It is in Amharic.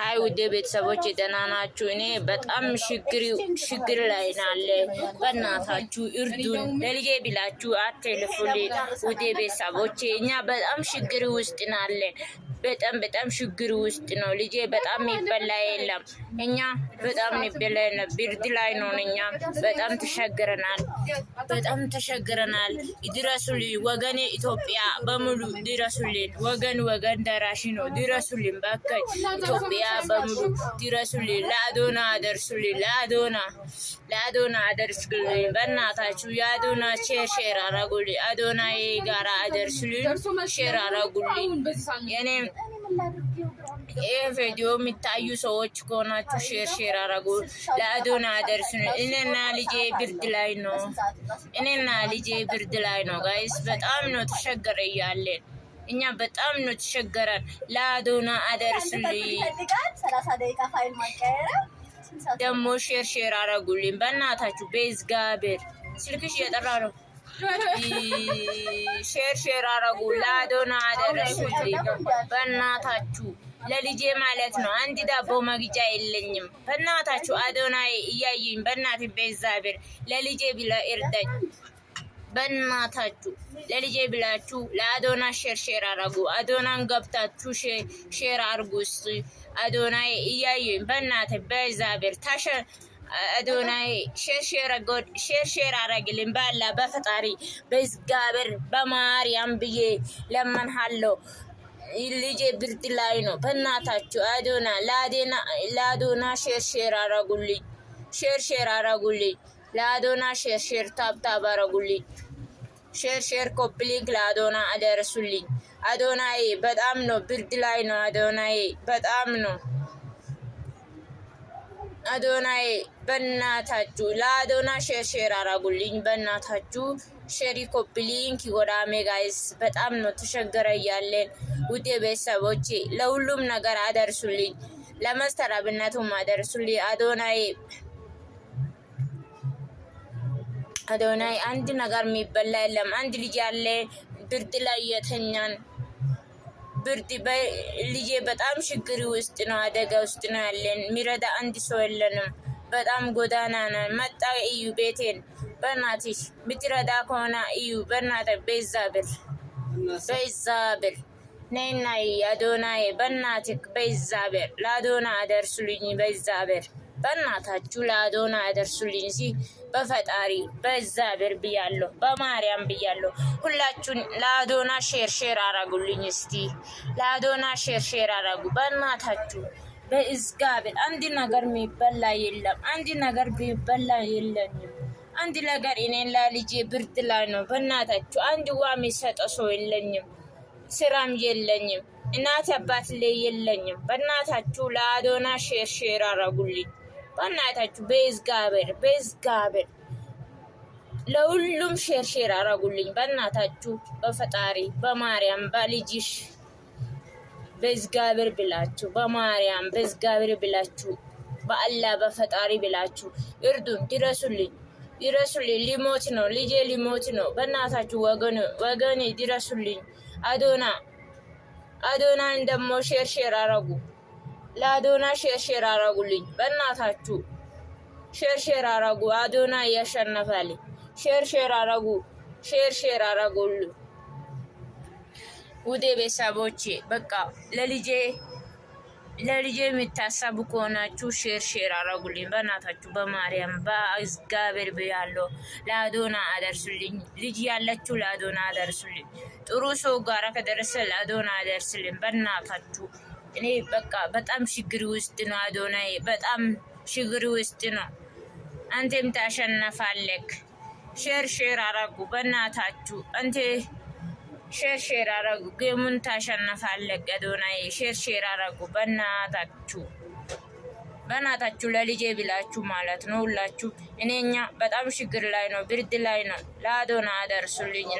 አይ ውድ ቤተሰቦች ደህና ናችሁ? እኔ በጣም ችግር ላይ ናለ። በእናታችሁ እርዱን። ለልጄ ብላችሁ አትልፉልኝ ውድ ቤተሰቦች። እኛ በጣም ችግር ውስጥ ናለን። በጣም ችግር ውስጥ ነው። ልጄ በጣም ይበላ የለም። እኛ በጣም ይበላ ብርድ ላይ ነው። እኛ በጣም ተሸግረናል። ድረሱልኝ ወገኔ፣ ኢትዮጵያ በሙሉ ድረሱልኝ። ወገን ደራሽ ነው። ድረሱልኝ በከኝ ኢትዮጵያ በሙሉ ድረሱልኝ። ለአዶና አደርሱልኝ። ለአዶና አደርሱልኝ። በእናታችሁ የአዶና ሼር አረጉልኝ። አዶና ጋራ አደርሱልኝ። ሼር አረጉልኝ። ይህ ቪዲዮ የሚታዩ ሰዎች ከሆናችሁ ሼር አረጉ። ለአዶና አደርሱልኝ። እኔና ልጄ ብርድ ላይ ነው ጋይስ። በጣም ነው ተሸገረ እያለን እኛ በጣም ነው ተሸገረን። ለአዶና አደርሱልኝ። ደግሞ ሼር አረጉልኝ በእናታችሁ። በእግዚአብሔር ስልክሽ እየጠራ ነው። ሼር አረጉ። ለአዶና አደረሱልኝ በእናታችሁ። ለልጄ ማለት ነው። አንድ ዳቦ መግጫ የለኝም በእናታችሁ። አዶና እያየኝ በእናት በእግዚአብሔር ለልጄ ብለ እርዳኝ በእናታችሁ። ለልጄ ብላችሁ ለአዶና ሼር አረጉ። አዶናን ገብታችሁ ሼር አርጉ። እስቲ አዶና እያየኝ በእናት በእግዚአብሔር ታሸ አዶናይ ሼር አረግልኝ። ባላ በፈጣሪ በእግዚአብሔር በማርያም ብዬ ለመንሃለሁ። ልጄ ብርድ ላይ ነው በእናታችሁ። ለአዶና ሼር አረጉልኝ። ሼር አረጉልኝ። ለአዶና ሼር ታብታብ አረጉልኝ። ሼር ኮፕሊንግ ለአዶና አደረሱልኝ። አዶናይ በጣም ነው ብርድ ላይ ነው። አዶናይ በጣም ነው። አዶናይ በእናታችሁ ለአዶና ሼር አረጉልኝ በእናታችሁ። ሼሪ ኮፕሊንክ ጎዳሜ ጋይስ በጣም ነው ተሸገረ እያለን ውድ ቤተሰቦቼ ለሁሉም ነገር አደርሱልኝ። ለመስተራብነቱም አደርሱልኝ። አዶናይ አንድ ነገር የሚበላ የለም። አንድ ልጅ ያለ ብርድ ላይ የተኛን ልጄ በጣም ችግር ውስጥ ነው። አደጋ ውስጥ ነው ያለን። ሚረዳ አንድ ሰው የለንም። በጣም ጎዳና ነን። መጣ እዩ ቤቴን በእናትሽ ብትረዳ ከሆነ እዩ በእናት በዛብር ነይና አዶናይ በእናትህ በዛብር ለአዶና አደርሱልኝ። በዛብር በእናታችሁ ለአዶና አደርሱልኝ። ሲ በፈጣሪ በዛብር ብያለሁ፣ በማርያም ብያለሁ። ሁላችሁን ለአዶና ሼር አረጉልኝ። እስቲ ለአዶና ሼር አረጉ በእናታችሁ በእግዚአብሔር። አንድ ነገር የሚበላ የለም። አንድ ነገር ቢበላ የለኝም። አንድ ነገር እኔን ለልጄ ብርድ ላይ ነው በእናታችሁ። አንድ ውሃ የሚሰጠ ሰው የለኝም። ስራም የለኝም። እናት አባት ላይ የለኝም። በእናታችሁ ለአዶና ሼር አረጉልኝ በእናታችሁ በእግዚአብሔር ለሁሉም ሼር አረጉልኝ በእናታችሁ በፈጣሪ በማርያም በልጅሽ በእግዚአብሔር ብላችሁ በማርያም በእግዚአብሔር ብላችሁ በአላህ በፈጣሪ ብላችሁ እርዱን። ድረሱልኝ። ሊሞት ነው ልጄ ሊሞት ነው በእናታችሁ ወገኔ ድረሱልኝ። አዶናን ደግሞ ሼር አረጉ። ለአዶና ሼር አረጉልኝ በእናታችሁ ሼር አረጉ። አዶና ያሸነፋል። ሼር አረጉ። ሼር አረጉልኝ ውዴ ቤተሰቦቼ። በቃ ለልጄ የሚታሰቡ ከሆናችሁ ሼር አረጉልኝ በእናታችሁ በማርያም በእግዚአብሔር ብያለሁ። ለአዶና አደርሱልኝ። ልጅ ያለችው ለአዶና አደርሱልኝ። ጥሩ ሰው ጋር ከደረሰ ለአዶና አደርስልኝ በእናታችሁ። እኔ በቃ በጣም ችግር ውስጥ ነው። አዶናይ በጣም ችግር ውስጥ ነው። አንተም ታሸነፋለክ። ሼር አረጉ በእናታችሁ። አንተ ሼር አረጉ። ጌሙን ታሸነፋለክ። አዶናይ ሼር አረጉ በእናታችሁ ለልጄ ብላችሁ ማለት ነው ሁላችሁ። እኛ በጣም ችግር ላይ ነው፣ ብርድ ላይ ነው። ለአዶና አደርሱልኝ።